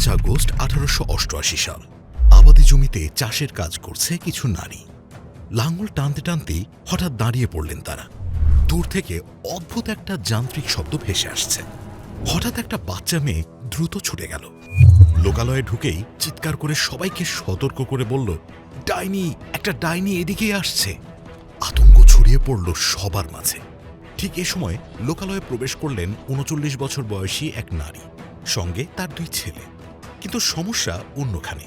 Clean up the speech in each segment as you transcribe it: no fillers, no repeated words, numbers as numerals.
August 1888 সাল। আবাদি জমিতে চাষের কাজ করছে কিছু নারী। লাঙল টানতে টানতেই হঠাৎ দাঁড়িয়ে পড়লেন তারা। দূর থেকে অদ্ভুত একটা যান্ত্রিক শব্দ ভেসে আসছে। হঠাৎ একটা বাচ্চা মেয়ে দ্রুত ছুটে গেল। লোকালয়ে ঢুকেই চিৎকার করে সবাইকে সতর্ক করে বলল, ডাইনি, একটা ডাইনি এদিকেই আসছে। আতঙ্ক ছড়িয়ে পড়ল সবার মাঝে। ঠিক এ সময় লোকালয়ে প্রবেশ করলেন ৩৯ বছর বয়সী এক নারী, সঙ্গে তার 2 ছেলে। কিন্তু সমস্যা অন্যখানে।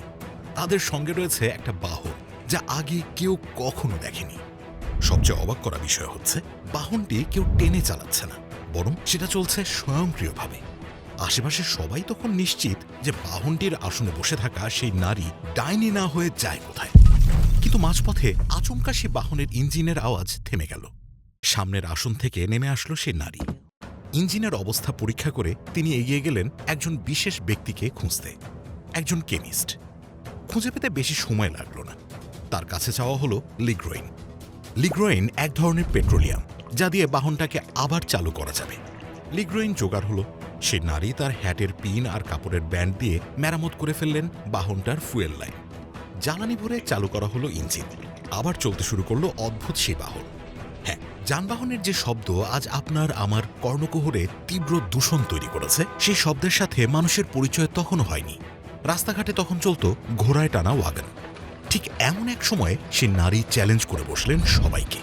তাদের সঙ্গে রয়েছে একটা বাহন, যা আগে কেউ কখনো দেখেনি। সবচেয়ে অবাক করা বিষয় হচ্ছে, বাহনটি কেউ টেনে চালাচ্ছে না, বরং সেটা চলছে স্বয়ংক্রিয়ভাবে। আশেপাশে সবাই তখন নিশ্চিত যে বাহনটির আসনে বসে থাকা সেই নারী ডাইনি না হয়ে যায় কোথায়। কিন্তু মাঝপথে আচমকা সে বাহনের ইঞ্জিনের আওয়াজ থেমে গেল। সামনের আসন থেকে নেমে আসলো সে নারী। ইঞ্জিনের অবস্থা পরীক্ষা করে তিনি এগিয়ে গেলেন একজন বিশেষ ব্যক্তিকে খুঁজতে, একজন কেমিস্ট। খুঁজে পেতে বেশি সময় লাগল না। তার কাছে চাওয়া হলো লিগ্রোইন। লিগ্রোইন এক ধরনের পেট্রোলিয়াম, যা দিয়ে বাহনটাকে আবার চালু করা যাবে। লিগ্রোইন জোগাড় হলো। সে নারী তার হ্যাটের পিন আর কাপড়ের ব্যান্ড দিয়ে মেরামত করে ফেললেন বাহনটার ফুয়েল লাইন। জ্বালানি ভরে চালু করা হলো ইঞ্জিন। আবার চলতে শুরু করলো অদ্ভুত সেই বাহন। হ্যাঁ, যানবাহনের যে শব্দ আজ আপনার আমার কর্ণকুহরে তীব্র দূষণ তৈরি করেছে, সেই শব্দের সাথে মানুষের পরিচয় তখনও হয়নি। রাস্তাঘাটে তখন চলত ঘোড়ায় টানা ওয়াগন। ঠিক এমন এক সময়ে সে নারী চ্যালেঞ্জ করে বসলেন সবাইকে।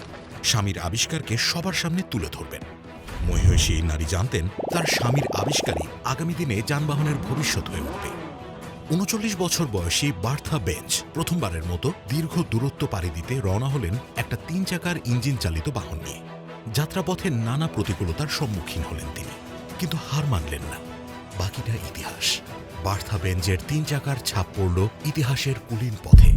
স্বামীর আবিষ্কারকে সবার সামনে তুলে ধরবেন। মহিষী এই নারী জানতেন তার স্বামীর আবিষ্কারই আগামী দিনে যানবাহনের ভবিষ্যৎ হয়ে উঠবে। ৩৯ বছর বয়সী বার্থা বেঞ্জ প্রথমবারের মতো দীর্ঘ দূরত্ব পাড়ি দিতে রওনা হলেন একটা 3 চাকার ইঞ্জিন চালিত বাহন নিয়ে। যাত্রাপথে নানা প্রতিকূলতার সম্মুখীন হলেন তিনি, কিন্তু হার মানলেন না। বাকিটা ইতিহাস। বার্থা বেঞ্জের 3 চাকার ছাপ পড়ল ইতিহাসের কুলীন পথে।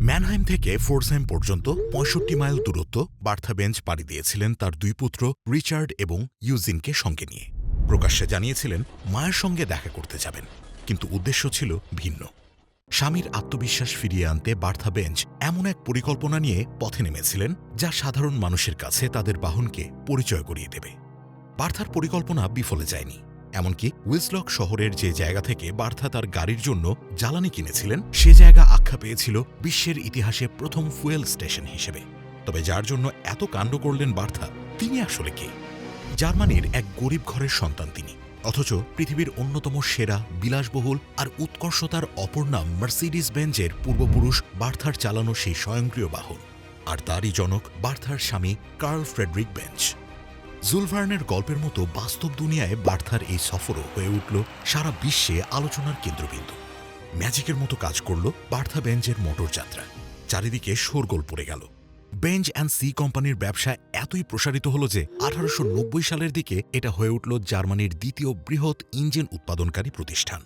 ম্যানহাইম থেকে ফোর্সহাইম পর্যন্ত ৬৫ মাইল দূরত্ব বার্থা বেঞ্জ পাড়ি দিয়েছিলেন তার 2 পুত্র রিচার্ড এবং ইউজিনকে সঙ্গে নিয়ে। প্রকাশ্যে জানিয়েছিলেন মায়ের সঙ্গে দেখা করতে যাবেন, কিন্তু উদ্দেশ্য ছিল ভিন্ন। স্বামীর আত্মবিশ্বাস ফিরিয়ে আনতে বার্থা বেঞ্জ এমন এক পরিকল্পনা নিয়ে পথে নেমেছিলেন, যা সাধারণ মানুষের কাছে তাদের বাহনকে পরিচয় করিয়ে দেবে। বার্থার পরিকল্পনা বিফলে যায়নি। এমনকি উইজলক শহরের যে জায়গা থেকে বার্থা তার গাড়ির জন্য জ্বালানি কিনেছিলেন, সে জায়গা আখ্যা পেয়েছিল বিশ্বের ইতিহাসে প্রথম ফুয়েল স্টেশন হিসেবে। তবে যার জন্য এত কাণ্ড করলেন বার্থা, তিনি আসলে কে? জার্মানির এক গরিব ঘরের সন্তান তিনি, অথচ পৃথিবীর অন্যতম সেরা, বিলাসবহুল আর উৎকর্ষতার অপর নাম মার্সিডিজ বেঞ্জের পূর্বপুরুষ বার্থার চালানো সেই স্বয়ংক্রিয় বাহন। আর তারই জনক বার্থার স্বামী কার্ল ফ্রেডরিক বেঞ্জ। জুলভার্নের গল্পের মতো বাস্তব দুনিয়ায় বার্থার এই সফরও হয়ে উঠল সারা বিশ্বে আলোচনার কেন্দ্রবিন্দু। ম্যাজিকের মতো কাজ করল বার্থা বেঞ্জের মোটর যাত্রা। চারিদিকে শোরগোল পড়ে গেল। বেঞ্জ অ্যান্ড সি কোম্পানির ব্যবসা এতই প্রসারিত হল যে 1890 সালের দিকে এটা হয়ে উঠল জার্মানির 2য় বৃহৎ ইঞ্জিন উৎপাদনকারী প্রতিষ্ঠান।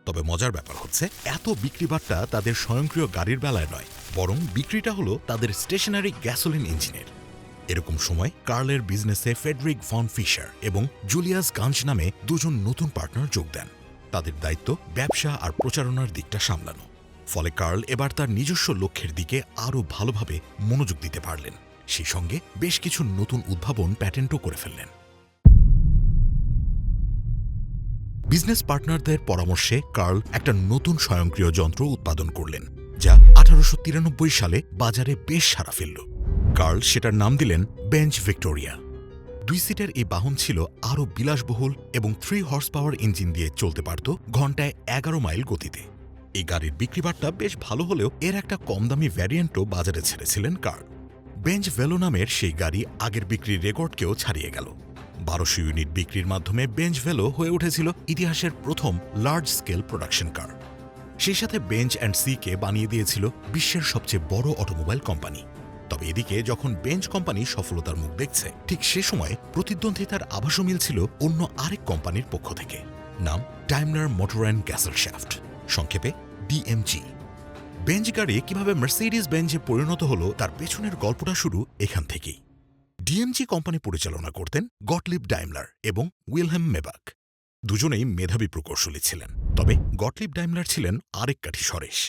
তবে মজার ব্যাপার হচ্ছে, এত বিক্রিবাট্টা তাদের স্বয়ংক্রিয় গাড়ির বেলায় নয়, বরং বিক্রিটা হলো তাদের স্টেশনারি গ্যাসোলিন ইঞ্জিনের। এরকম সময় কার্লের বিজনেসে ফ্রেডরিক ভন ফিশার এবং জুলিয়াস গাঞ্জ নামে 2 জন নতুন পার্টনার যোগ দেন। তাদের দায়িত্ব ব্যবসা আর প্রচারণার দিকটা সামলানো। ফলে কার্ল এবার তার নিজস্ব লক্ষ্যের দিকে আরও ভালোভাবে মনোযোগ দিতে পারলেন। সেই সঙ্গে বেশ কিছু নতুন উদ্ভাবন প্যাটেন্টও করে ফেললেন। বিজনেস পার্টনারদের পরামর্শে কার্ল একটা নতুন স্বয়ংক্রিয় যন্ত্র উৎপাদন করলেন, যা 1893 সালে বাজারে বেশ সাড়া ফেলল। কার্ল সেটার নাম দিলেন বেঞ্জ ভিক্টোরিয়া। 2 সিটের এই বাহন ছিল আরও বিলাসবহুল এবং 3 হর্স পাওয়ার ইঞ্জিন দিয়ে চলতে পারত ঘণ্টায় 11 মাইল গতিতে। এই গাড়ির বিক্রিবাট্টা বেশ ভালো হলেও এর একটা কম দামি ভ্যারিয়েন্টও বাজারে ছেড়েছিলেন কার্ল। বেঞ্জ ভেলো নামের সেই গাড়ি আগের বিক্রির রেকর্ডকেও ছাড়িয়ে গেল। 1200 ইউনিট বিক্রির মাধ্যমে বেঞ্জ ভেলো হয়ে উঠেছিল ইতিহাসের প্রথম লার্জ স্কেল প্রোডাকশন কার। সেই সাথে বেঞ্জ অ্যান্ড সিকে বানিয়ে দিয়েছিল বিশ্বের সবচেয়ে বড় অটোমোবাইল কোম্পানি। তবে এদিকে যখন বেঞ্জ কোম্পানি সফলতার মুখ দেখছে, ঠিক সে সময় প্রতিদ্বন্দ্বিতার আভাসও মিলছিল অন্য আরেক কোম্পানির পক্ষ থেকে। নাম ডাইমলার মোটর অ্যান্ড গ্যাসেলশ্যাফট, সংক্ষেপে ডিএমজি। বেঞ্জ গাড়ি কিভাবে মার্সিডিজ বেঞ্জে পরিণত হলো, তার পেছনের গল্পটা শুরু এখান থেকেই। ডিএমজি কোম্পানি পরিচালনা করতেন গটলিব ডাইমলার এবং উইলহেম মেবাক। দুজনেই মেধাবী প্রকৌশলী ছিলেন, তবে গটলিব ডাইমলার ছিলেন আরেক কাঠি সরেশ।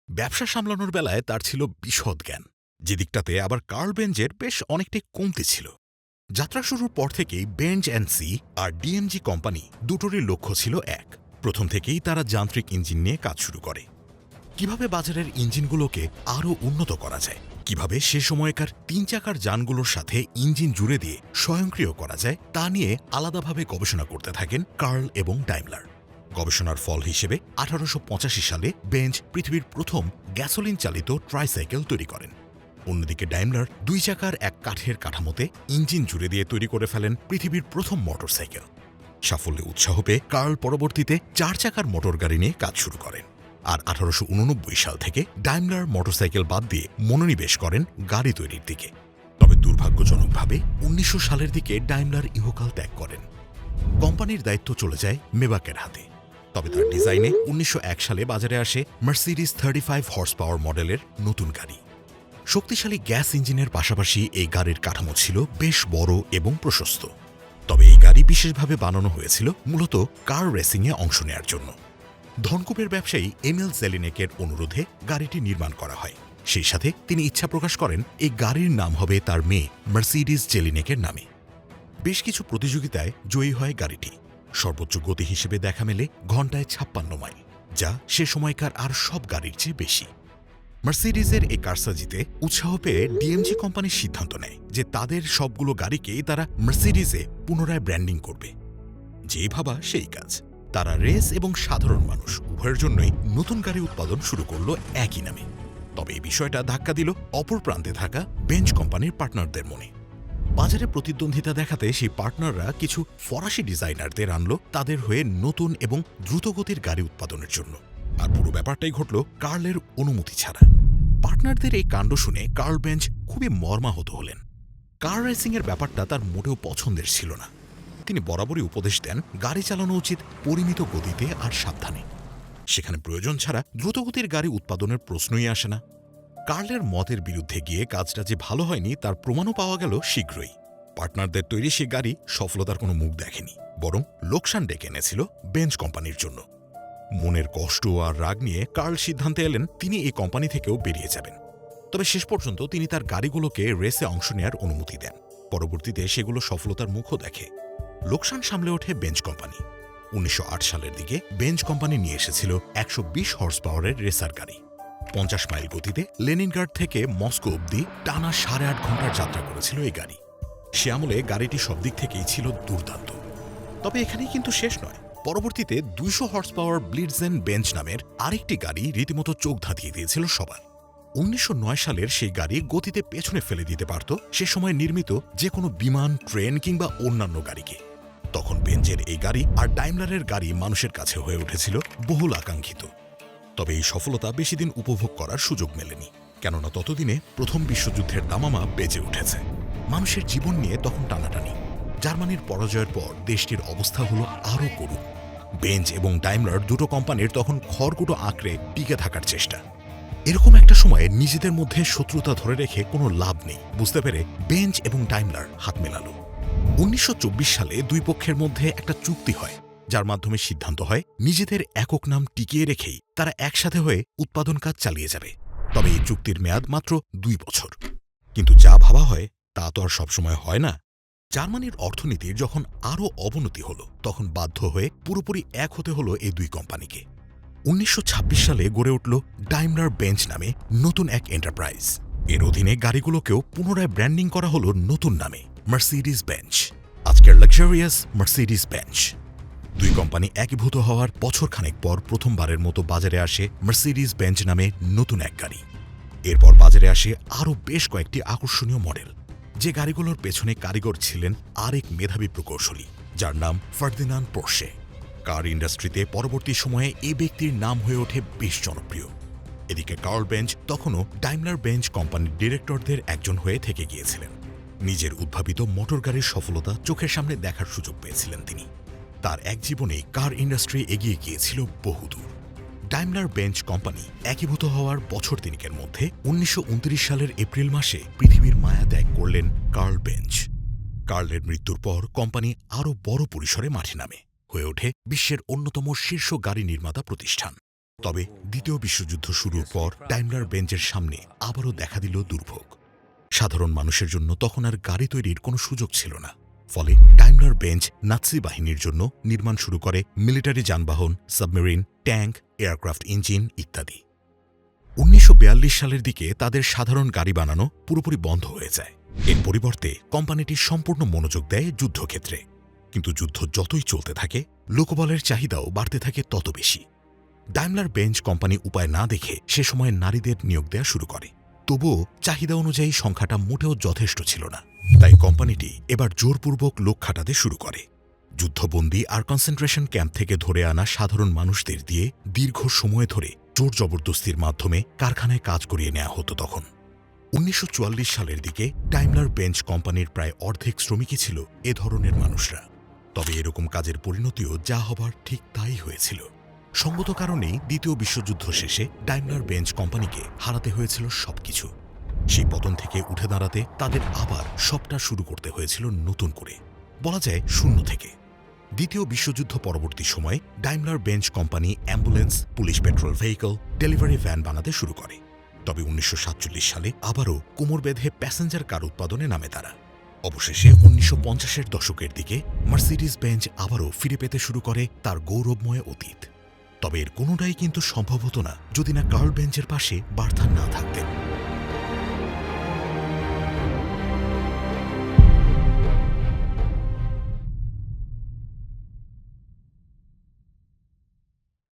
ব্যবসা সামলানোর বেলায় তার ছিল বিশদ জ্ঞান, যে দিকটাতে আবার কার্ল বেঞ্জের বেশ অনেকটাই কমতি ছিল। যাত্রা শুরুর পর থেকেই Benz and C R DMG company দুটোরই লক্ষ্য ছিল এক, প্রথম থেকেই তারা যান্ত্রিক ইঞ্জিন নিয়ে কাজ শুরু করে। কিভাবে বাজারের ইঞ্জিনগুলোকে আরও উন্নত করা যায়, কিভাবে সে সময়কার 3 চাকার যানগুলোর সাথে ইঞ্জিন জুড়ে দিয়ে স্বয়ংক্রিয় করা যায়, তা নিয়ে আলাদাভাবে গবেষণা করতে থাকেন কার্ল এবং ডাইমলার। গবেষণার ফল হিসেবে 1885 সালে বেঞ্জ পৃথিবীর প্রথম গ্যাসোলিন চালিত ট্রাইসাইকেল তৈরি করেন। অন্যদিকে ডাইমলার 2 চাকার এক কাঠের কাঠামোতে ইঞ্জিন জুড়ে দিয়ে তৈরি করে ফেলেন পৃথিবীর প্রথম মোটরসাইকেল। সাফল্যে উৎসাহ পেয়ে কার্ল পরবর্তীতে 4 চাকার মোটর গাড়ি নিয়ে কাজ শুরু করেন। আর 1889 সাল থেকে ডাইমলার মোটরসাইকেল বাদ দিয়ে মনোনিবেশ করেন গাড়ি তৈরির দিকে। তবে দুর্ভাগ্যজনকভাবে 1900 সালের দিকে ডাইমলার ইহকাল ত্যাগ করেন। কোম্পানির দায়িত্ব চলে যায় মেবাকের হাতে। তবে তার ডিজাইনে 1901 সালে বাজারে আসে মার্সিডিজ 35 হর্স পাওয়ার মডেলের নতুন গাড়ি। শক্তিশালী গ্যাস ইঞ্জিনের পাশাপাশি এই গাড়ির কাঠামো ছিল বেশ বড় এবং প্রশস্ত। তবে এই গাড়ি বিশেষভাবে বানানো হয়েছিল মূলত কার রেসিংয়ে অংশ নেয়ার জন্য। ধনকুবের ব্যবসায়ী এমিল জেলিনেকের অনুরোধে গাড়িটি নির্মাণ করা হয়। সেই সাথে তিনি ইচ্ছা প্রকাশ করেন এই গাড়ির নাম হবে তার মেয়ে মার্সিডিজ জেলিনেকের নামে। বেশ কিছু প্রতিযোগিতায় জয়ী হয় গাড়িটি। সর্বোচ্চ গতি হিসেবে দেখা মেলে ঘণ্টায় 56 মাইল, যা সে সময়কার আর সব গাড়ির চেয়ে বেশি। মার্সিডিজের এই কারসাজিতে উৎসাহ পেয়ে ডিএমজি কোম্পানি সিদ্ধান্ত নেয় যে তাদের সবগুলো গাড়িকেই তারা মার্সিডিজে পুনরায় ব্র্যান্ডিং করবে। যেই ভাবা সেই কাজ। তারা রেস এবং সাধারণ মানুষ উভয়ের জন্যই নতুন গাড়ি উৎপাদন শুরু করল একই নামে। তবে এই বিষয়টা ধাক্কা দিল অপর প্রান্তে থাকা বেঞ্জ কোম্পানির পার্টনারদের মনে। বাজারে প্রতিদ্বন্দ্বিতা দেখাতে সেই পার্টনাররা কিছু ফরাসি ডিজাইনারদের আনল তাদের হয়ে নতুন এবং দ্রুতগতির গাড়ি উৎপাদনের জন্য। আর পুরো ব্যাপারটাই ঘটল কার্লের অনুমতি ছাড়া। পার্টনারদের এই কাণ্ড শুনে কার্ল বেঞ্জ খুবই মর্মাহত হলেন। কার রেসিংয়ের ব্যাপারটা তার মোটেও পছন্দের ছিল না। তিনি বরাবরই উপদেশ দেন গাড়ি চালানো উচিত পরিমিত গতিতে আর সাবধানে। সেখানে প্রয়োজন ছাড়া দ্রুতগতির গাড়ি উৎপাদনের প্রশ্নই আসে না। কার্লের মতের বিরুদ্ধে গিয়ে কাজটা যে ভালো হয়নি তার প্রমাণও পাওয়া গেল শীঘ্রই। পার্টনারদের তৈরি সে গাড়ি সফলতার কোনো মুখ দেখেনি, বরং লোকসান ডেকে এনেছিল বেঞ্জ কোম্পানির জন্য। মনের কষ্ট আর রাগ নিয়ে কার্ল সিদ্ধান্তে এলেন তিনি এই কোম্পানি থেকেও বেরিয়ে যাবেন। তবে শেষ পর্যন্ত তিনি তার গাড়িগুলোকে রেসে অংশ নেয়ার অনুমতি দেন। পরবর্তীতে সেগুলো সফলতার মুখও দেখে। লোকসান সামলে ওঠে বেঞ্জ কোম্পানি। 1908 সালের দিকে বেঞ্জ কোম্পানি নিয়ে এসেছিল 120 হর্স পাওয়ারের রেসার গাড়ি। 50 মাইল গতিতে লেনিনগ্রাড থেকে মস্কো অবধি টানা 8.5 ঘন্টার যাত্রা করেছিল এই গাড়ি। সে আমলে গাড়িটি সব দিক থেকেই ছিল দুর্দান্ত। তবে এখানেই কিন্তু শেষ নয়। পরবর্তীতে 200 হর্স পাওয়ার ব্লিটজেন বেঞ্জ নামের আরেকটি গাড়ি রীতিমতো চোখ ধাঁধিয়ে দিয়েছিল সবার। 1909 সালের সেই গাড়ি গতিতে পেছনে ফেলে দিতে পারত সে সময় নির্মিত যে কোনো বিমান, ট্রেন কিংবা অন্যান্য গাড়িকে। তখন বেঞ্জের এই গাড়ি আর ডাইমলারের গাড়ি মানুষের কাছে হয়ে উঠেছিল বহুল আকাঙ্ক্ষিত। তবে এই সফলতা বেশি দিন উপভোগ করার সুযোগ মেলেনি, কেননা ততদিনে প্রথম বিশ্বযুদ্ধের দামামা বেজে উঠেছে। মানুষের জীবন নিয়ে তখন টানাটানি। জার্মানির পরাজয়ের পর দেশটির অবস্থা হলো আরও করুণ। বেঞ্জ এবং ডাইমলার দুটো কোম্পানির তখন খড়কুটো আঁকড়ে টিকে থাকার চেষ্টা। এরকম একটা সময়ে নিজেদের মধ্যে শত্রুতা ধরে রেখে কোনো লাভ নেই বুঝতে পেরে বেঞ্জ এবং ডাইমলার হাত মেলালো। 1924 সালে দুই পক্ষের মধ্যে একটা চুক্তি হয়, যার মাধ্যমে সিদ্ধান্ত হয় নিজেদের একক নাম টিকিয়ে রেখেই তারা একসাথে হয়ে উৎপাদন কাজ চালিয়ে যাবে। তবে এই চুক্তির মেয়াদ মাত্র 2 বছর। কিন্তু যা ভাবা হয় তা তো আর সবসময় হয় না। জার্মানির অর্থনীতির যখন আরও অবনতি হল, তখন বাধ্য হয়ে পুরোপুরি এক হতে হলো এই দুই কোম্পানিকে। 1926 সালে গড়ে উঠল ডাইমলার বেঞ্জ নামে নতুন এক এন্টারপ্রাইজ। এর অধীনে গাড়িগুলোকেও পুনরায় ব্র্যান্ডিং করা হলো নতুন নামে মার্সিডিজ বেঞ্জ, আজকের লাক্সারিয়াস মার্সিডিজ বেঞ্জ। দুই কোম্পানি একীভূত হওয়ার বছরখানেক পর প্রথমবারের মতো বাজারে আসে মার্সিডিজ বেঞ্জ নামে নতুন এক গাড়ি। এরপর বাজারে আসে আরও বেশ কয়েকটি আকর্ষণীয় মডেল। যে গাড়িগুলোর পেছনে কারিগর ছিলেন আরেক মেধাবী প্রকৌশলী, যার নাম ফার্দিনান্দ পোর্শে। কার ইন্ডাস্ট্রিতে পরবর্তী সময়ে এই ব্যক্তির নাম হয়ে ওঠে বেশ জনপ্রিয়। এদিকে কার্ল বেঞ্জ তখনও ডাইমলার বেঞ্জ কোম্পানির ডিরেক্টরদের একজন হয়ে থেকে গিয়েছিলেন। নিজের উদ্ভাবিত মোটর গাড়ির সফলতা চোখের সামনে দেখার সুযোগ পেয়েছিলেন তিনি। তার এক জীবনেই কার ইন্ডাস্ট্রি এগিয়ে গিয়েছিল বহুদূর। ডাইমলার বেঞ্জ কোম্পানি একীভূত হওয়ার বছর তিনেকের মধ্যে 1929 সালের এপ্রিল মাসে পৃথিবীর মায়া ত্যাগ করলেন কার্ল বেঞ্জ। কার্লের মৃত্যুর পর কোম্পানি আরও বড় পরিসরে মাঠে নামে, হয়ে ওঠে বিশ্বের অন্যতম শীর্ষ গাড়ি নির্মাতা প্রতিষ্ঠান। তবে দ্বিতীয় বিশ্বযুদ্ধ শুরুর পর ডাইমলার বেঞ্জের সামনে আবারও দেখা দিল দুর্ভোগ। সাধারণ মানুষের জন্য তখন আর গাড়ি তৈরির কোনো সুযোগ ছিল না। ফলে ডাইমলার বেঞ্জ নাৎসি বাহিনীর জন্য নির্মাণ শুরু করে মিলিটারি যানবাহন, সাবমেরিন, ট্যাঙ্ক, এয়ারক্রাফট ইঞ্জিন ইত্যাদি। ১৯৪২ সালের দিকে তাদের সাধারণ গাড়ি বানানো পুরোপুরি বন্ধ হয়ে যায়। এর পরিবর্তে কোম্পানিটি সম্পূর্ণ মনোযোগ দেয় যুদ্ধক্ষেত্রে। কিন্তু যুদ্ধ যতই চলতে থাকে, লোকবলের চাহিদাও বাড়তে থাকে তত বেশি। ডাইমলার বেঞ্জ কোম্পানি উপায় না দেখে সে সময় নারীদের নিয়োগ দেওয়া শুরু করে। তবুও চাহিদা অনুযায়ী সংখ্যাটা মোটেও যথেষ্ট ছিল না। তাই কোম্পানিটি এবার জোরপূর্বক লোক খাটাতে শুরু করে। যুদ্ধবন্দী আর কনসেন্ট্রেশন ক্যাম্প থেকে ধরে আনা সাধারণ মানুষদের দিয়ে দীর্ঘ সময় ধরে জোর জবরদস্তির মাধ্যমে কারখানায় কাজ করিয়ে নেওয়া হতো। তখন ১৯৪৪ সালের দিকে ডাইমলার বেঞ্জ কোম্পানির প্রায় অর্ধেক শ্রমিকই ছিল এ ধরনের মানুষরা। তবে এরকম কাজের পরিণতিও যা হবার ঠিক তাই হয়েছিল। সঙ্গত কারণেই দ্বিতীয় বিশ্বযুদ্ধ শেষে ডাইমলার বেঞ্জ কোম্পানিকে হারাতে হয়েছিল সবকিছু। সেই পতন থেকে উঠে দাঁড়াতে তাদের আবার সবটা শুরু করতে হয়েছিল নতুন করে, বলা যায় শূন্য থেকে। দ্বিতীয় বিশ্বযুদ্ধ পরবর্তী সময়ে Daimler Benz company ambulance, police petrol vehicle, delivery van বানাতে শুরু করে। তবে ১৯৪৭ সালে আবারও কোমর বেঁধে প্যাসেঞ্জার কার উৎপাদনে নামে তারা। অবশেষে ১৯৫০-এর দশকের দিকে মার্সিডিজ বেঞ্জ আবারও ফিরে পেতে শুরু করে তার গৌরবময় অতীত। তবে এর কোনোটাই কিন্তু সম্ভব হতো না যদি না কার্ল বেঞ্জের পাশে বার্থা না থাকতেন।